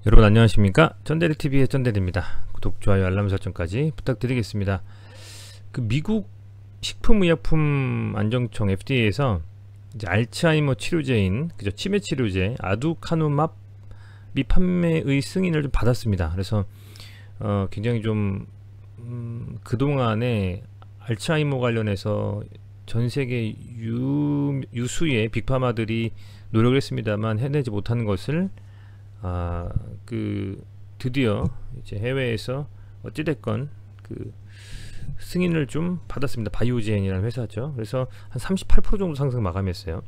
여러분 안녕하십니까? 쩐데리TV의 쩐데리입니다. 구독, 좋아요, 알람 설정까지 부탁드리겠습니다. 그 미국 식품의약품안정청 FDA에서 이제 알츠하이머 치료제인 치매 치료제 아두카누맙 및 판매의 승인을 좀 받았습니다. 그래서 굉장히 좀 그동안에 알츠하이머 관련해서 전 세계 유수의 빅파마들이 노력을 했습니다만 해내지 못하는 것을 드디어 이제 해외에서 어찌됐건 승인을 좀 받았습니다. 바이오젠이라는 회사죠. 그래서 한 38% 정도 상승 마감했어요.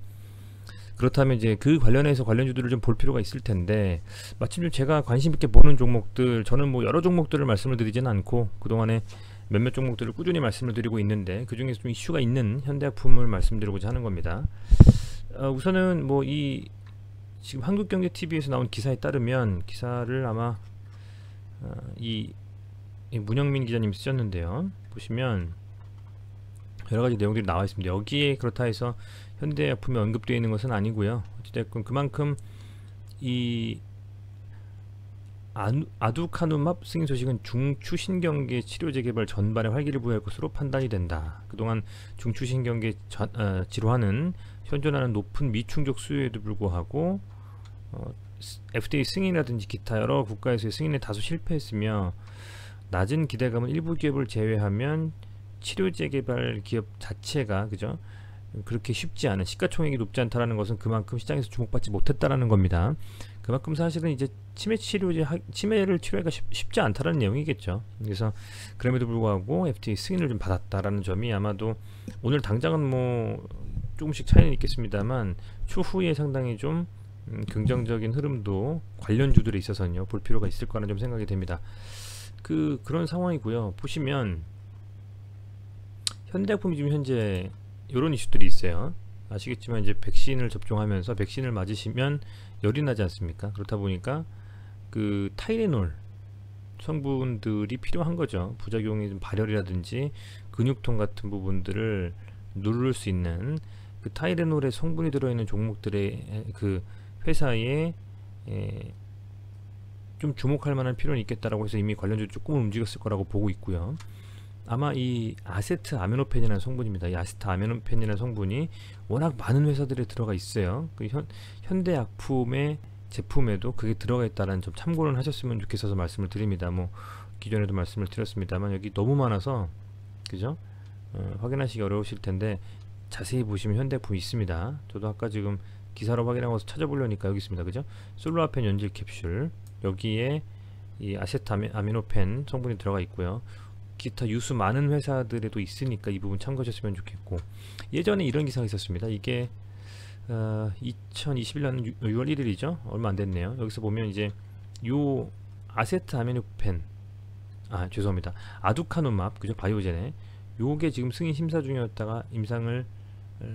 그렇다면 이제 그 관련해서 관련주들을 좀 볼 필요가 있을 텐데, 마침 좀 제가 관심 있게 보는 종목들, 저는 뭐 여러 종목들을 말씀을 드리지는 않고 그동안에 몇몇 종목들을 꾸준히 말씀을 드리고 있는데, 그 중에서 좀 이슈가 있는 현대약품을 말씀드리고자 하는 겁니다. 우선은 뭐 지금 한국경제TV에서 나온 기사에 따르면, 기사를 아마 이 문영민 기자님이 쓰셨는데요. 보시면 여러가지 내용들이 나와 있습니다. 여기에 그렇다 해서 현대약품에 언급되어 있는 것은 아니고요. 어찌됐건 그만큼 이 아두카누맙 승인 소식은 중추신경계 치료제 개발 전반에 활기를 부여할 것으로 판단이 된다. 그동안 중추신경계 질환은 현존하는 높은 미충족 수요에도 불구하고 FDA 승인이라든지 기타 여러 국가에서의 승인에 다소 실패했으며, 낮은 기대감은 일부 기업을 제외하면 치료제 개발 기업 자체가 그렇게 쉽지 않은, 시가총액이 높지 않다라는 것은 그만큼 시장에서 주목받지 못했다라는 겁니다. 그만큼 사실은 이제 치매를 치료하기가 쉽지 않다라는 내용이겠죠. 그래서 그럼에도 불구하고 FDA 승인을 좀 받았다라는 점이, 아마도 오늘 당장은 뭐 조금씩 차이는 있겠습니다만 추후에 상당히 좀 긍정적인 흐름도 관련주들에 있어서는요 볼 필요가 있을 거라는 좀 생각이 됩니다. 그런 상황이고요. 보시면 현대약품이 지금 현재 이런 이슈들이 있어요. 아시겠지만 이제 백신을 접종하면서 백신을 맞으시면 열이 나지 않습니까? 그렇다 보니까 그 타이레놀 성분들이 필요한 거죠. 부작용이 좀 발열이라든지 근육통 같은 부분들을 누를 수 있는 그 타이레놀의 성분이 들어있는 종목들의 그 회사에 좀 주목할 만한 필요는 있겠다라고 해서 이미 관련주 조금 움직였을 거라고 보고 있고요. 아마 이 아세트 아미노펜이라는 성분입니다. 이 아세트 아미노펜이라는 성분이 워낙 많은 회사들에 들어가 있어요. 현대약품의 제품에도 그게 들어가 있다는 점 참고를 하셨으면 좋겠어서 말씀을 드립니다. 뭐 기존에도 말씀을 드렸습니다만 여기 너무 많아서 확인하시기 어려우실 텐데, 자세히 보시면 현대약품이 있습니다. 저도 아까 지금 기사로 확인하고 찾아보려니까 여기 있습니다. 솔라펜 연질 캡슐, 여기에 이 아세트 아미노펜 성분이 들어가 있고요. 기타 유수 많은 회사들에도 있으니까 이 부분 참고하셨으면 좋겠고, 예전에 이런 기사가 있었습니다. 이게 2021년 6월 1일이죠. 얼마 안 됐네요. 여기서 보면 이제 요 아세트 아미노펜, 죄송합니다, 아두카누맙, 바이오젠에 요게 지금 승인 심사 중이었다가 임상을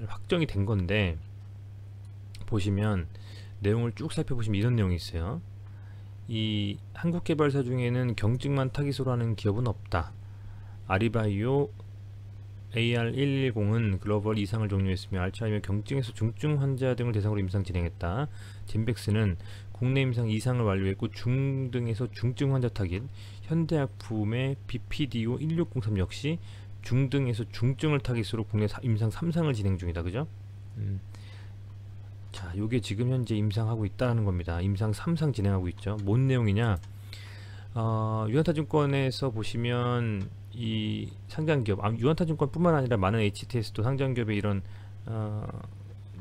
확정이 된 건데, 보시면 내용을 쭉 살펴보시면 이런 내용이 있어요. 이 한국 개발사 중에는 경증만 타깃으로 하는 기업은 없다. 아리바이오 AR110은 글로벌 이상을 종료했으며 알츠하이머 경증에서 중증 환자 등을 대상으로 임상 진행했다. 젠백스는 국내 임상 2상을 완료했고 중등에서 중증 환자 타깃, 현대약품의 BPDO1603 역시 중등에서 중증을 타깃으로 국내 임상 3상을 진행 중이다. 자, 요게 지금 현재 임상하고 있다는 겁니다. 임상 3상 진행하고 있죠. 뭔 내용이냐? 유한타증권에서 보시면 이 상장기업, 유한타증권뿐만 아니라 많은 HTS도 상장기업의 이런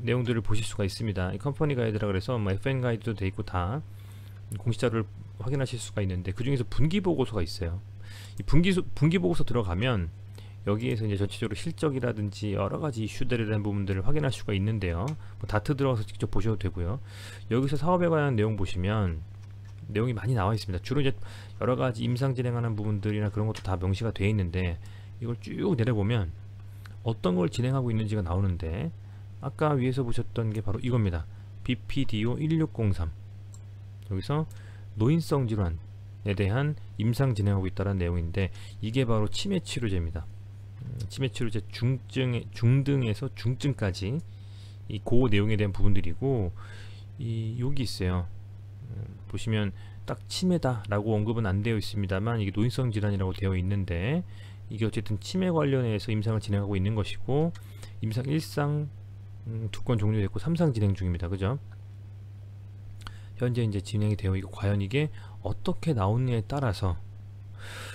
내용들을 보실 수가 있습니다. 이 컴퍼니 가이드라 그래서 뭐 FN 가이드도 돼 있고 다 공시자료를 확인하실 수가 있는데, 그 중에서 분기 보고서가 있어요. 이 분기 보고서 들어가면 여기에서 이제 전체적으로 실적이라든지 여러 가지 이슈들에 대한 부분들을 확인할 수가 있는데요. 뭐 다트 들어가서 직접 보셔도 되고요. 여기서 사업에 관한 내용 보시면 내용이 많이 나와 있습니다. 주로 이제 여러 가지 임상 진행하는 부분들이나 그런 것도 다 명시가 되어 있는데, 이걸 쭉 내려보면 어떤 걸 진행하고 있는지가 나오는데, 아까 위에서 보셨던 게 바로 이겁니다. BPDO 1603. 여기서 노인성 질환에 대한 임상 진행하고 있다는 내용인데, 이게 바로 치매 치료제입니다. 치매 치료제 중등에서 중증까지 이 고 내용에 대한 부분들이고, 여기 있어요. 보시면 딱 치매다라고 언급은 안 되어 있습니다만 이게 노인성 질환이라고 되어 있는데 이게 어쨌든 치매 관련해서 임상을 진행하고 있는 것이고 임상 1상 2건 종료됐고 3상 진행 중입니다. 그죠? 현재 이제 진행이 되어 있고 과연 이게 어떻게 나오느냐에 따라서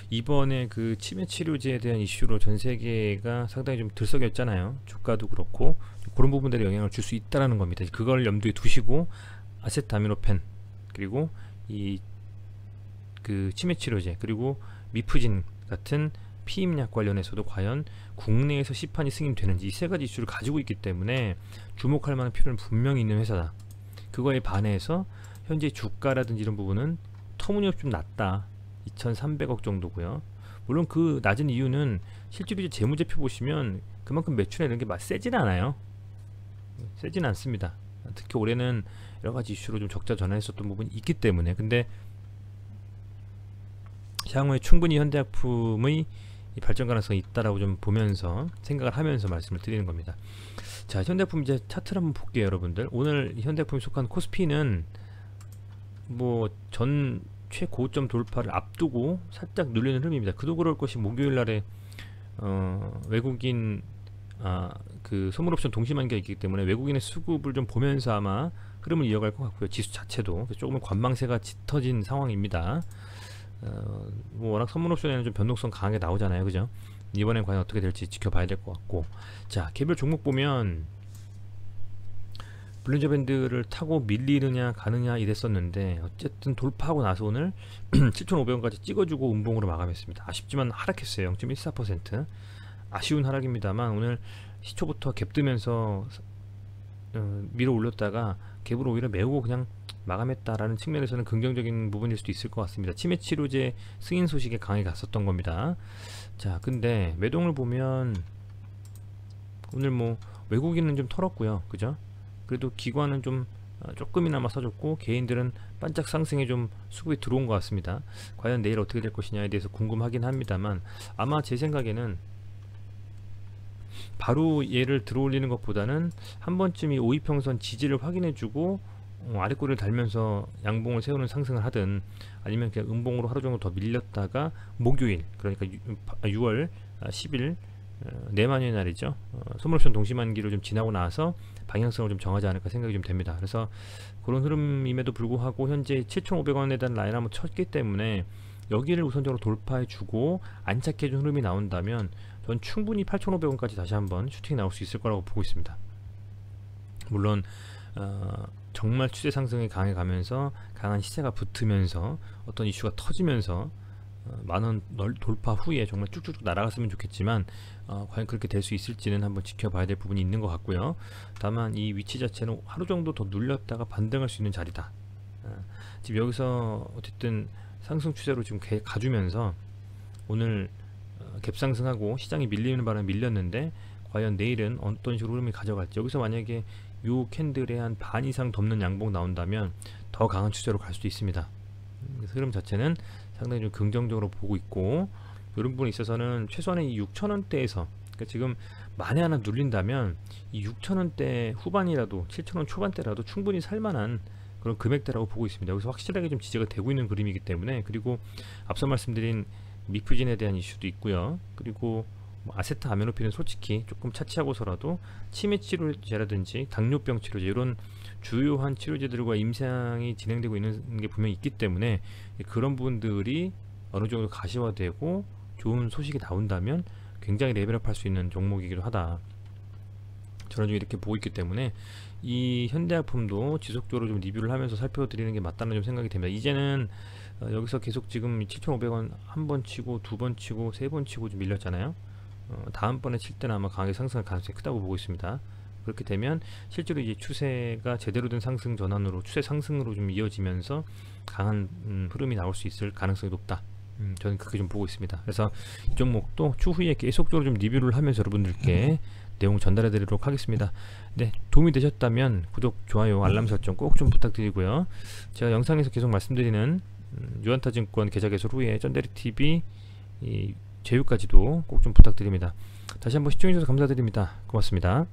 이번에 그 치매 치료제에 대한 이슈로 전 세계가 상당히 좀 들썩였잖아요. 주가도 그렇고 그런 부분들에 영향을 줄 수 있다라는 겁니다. 그걸 염두에 두시고 아세트아미노펜 그리고 이 그 치매 치료제 그리고 미프진 같은 피임약 관련해서도 과연 국내에서 시판이 승인되는지 이 세 가지 이슈를 가지고 있기 때문에 주목할 만한 필요는 분명히 있는 회사다. 그거에 반해서 현재 주가라든지 이런 부분은 터무니없이 좀 낮다. 2,300억 정도고요. 물론 그 낮은 이유는 실제로 이제 재무제표 보시면 그만큼 매출이나 이런 게 세진 않아요. 세진 않습니다. 특히 올해는 여러가지 이슈로 좀 적자 전환했었던 부분이 있기 때문에 근데 향후에 충분히 현대약품의 이 발전 가능성이 있다라고 좀 보면서 생각을 하면서 말씀을 드리는 겁니다. 자, 현대약품 이제 차트를 한번 볼게요, 여러분들. 오늘 현대약품이 속한 코스피는 뭐 전 최고점 돌파를 앞두고 살짝 눌리는 흐름입니다. 그도 그럴 것이 목요일 날에 외국인 그 선물옵션 동시만기가 있기 때문에 외국인의 수급을 좀 보면서 아마 흐름을 이어갈 것 같고요. 지수 자체도 조금은 관망세가 짙어진 상황입니다. 뭐 워낙 선물옵션에는 좀 변동성 강하게 나오잖아요. 그죠? 이번엔 과연 어떻게 될지 지켜봐야 될 것 같고 자, 개별 종목 보면 볼린저 밴드를 타고 밀리느냐 가느냐 이랬었는데 어쨌든 돌파하고 나서 오늘 7,500원까지 찍어주고 음봉으로 마감했습니다. 아쉽지만 하락했어요. 0.14%. 아쉬운 하락입니다만 오늘 시초부터 갭 뜨면서 밀어 올렸다가 갭을 오히려 메우고 그냥 마감했다라는 측면에서는 긍정적인 부분일 수도 있을 것 같습니다. 치매 치료제 승인 소식에 강하게 갔었던 겁니다. 자, 근데 매동을 보면 오늘 뭐 외국인은 좀 털었고요. 그죠? 그래도 기관은 좀 조금이나마 사줬고 개인들은 반짝 상승에 좀 수급이 들어온 것 같습니다. 과연 내일 어떻게 될 것이냐에 대해서 궁금하긴 합니다만 아마 제 생각에는 바로 얘를 들어올리는 것보다는 한 번쯤 이 5이평선 지지를 확인해주고 아랫골을 달면서 양봉을 세우는 상승을 하든 아니면 그냥 음봉으로 하루 정도 더 밀렸다가 목요일 그러니까 6월 10일 내만의 날이죠. 선물옵션 동시만기를 좀 지나고 나서 방향성을 좀 정하지 않을까 생각이 좀 됩니다. 그래서 그런 흐름임에도 불구하고 현재 7,500원에 대한 라인 한번 쳤기 때문에 여기를 우선적으로 돌파해주고 안착해준 흐름이 나온다면 전 충분히 8,500원까지 다시 한번 슈팅이 나올 수 있을 거라고 보고 있습니다. 물론 정말 추세 상승이 강해 가면서 강한 시세가 붙으면서 어떤 이슈가 터지면서 만원 돌파 후에 정말 쭉쭉쭉 날아갔으면 좋겠지만 과연 그렇게 될 수 있을지는 한번 지켜봐야 될 부분이 있는 것 같고요. 다만 이 위치 자체는 하루 정도 더 눌렸다가 반등할 수 있는 자리다. 지금 여기서 어쨌든 상승 추세로 지금 가주면서 오늘 갭상승하고 시장이 밀리는 바람에 밀렸는데 과연 내일은 어떤 식으로 흐름이 가져갈지 여기서 만약에 요 캔들에 한 반 이상 덮는 양봉 나온다면 더 강한 추세로 갈 수도 있습니다. 흐름 자체는 상당히 좀 긍정적으로 보고 있고 이런 부분에 있어서는 최소한의 이 6,000원대에서 그러니까 지금 만에 하나 눌린다면 이 6,000원대 후반이라도 7,000원 초반대라도 충분히 살만한 그런 금액대라고 보고 있습니다. 여기서 확실하게 좀 지지가 되고 있는 그림이기 때문에 그리고 앞서 말씀드린 미프진에 대한 이슈도 있고요. 그리고 뭐 아세트아미노펜은 솔직히 조금 차치하고서라도 치매 치료제라든지 당뇨병 치료제 이런 주요한 치료제들과 임상이 진행되고 있는 게 분명히 있기 때문에 그런 부분들이 어느 정도 가시화되고 좋은 소식이 나온다면 굉장히 레벨업 할 수 있는 종목이기도 하다. 저는 좀 이렇게 보고 있기 때문에 이 현대약품도 지속적으로 좀 리뷰를 하면서 살펴드리는 게 맞다는 좀 생각이 됩니다. 이제는 여기서 계속 지금 7,500원 한 번 치고 두 번 치고 세 번 치고 좀 밀렸잖아요. 다음번에 칠 때는 아마 강하게 상승할 가능성이 크다고 보고 있습니다. 그렇게 되면 실제로 이제 추세가 제대로 된 상승 전환으로 추세 상승으로 좀 이어지면서 강한 흐름이 나올 수 있을 가능성이 높다. 저는 그렇게 좀 보고 있습니다. 그래서 이 종목도 추후에 계속적으로 좀 리뷰를 하면서 여러분들께 내용 전달해 드리도록 하겠습니다. 네, 도움이 되셨다면 구독, 좋아요, 알람 설정 꼭 좀 부탁드리고요. 제가 영상에서 계속 말씀드리는 유한타증권 계좌 개설 후에 쩐데리TV 제휴까지도 꼭 좀 부탁드립니다. 다시 한번 시청해주셔서 감사드립니다. 고맙습니다.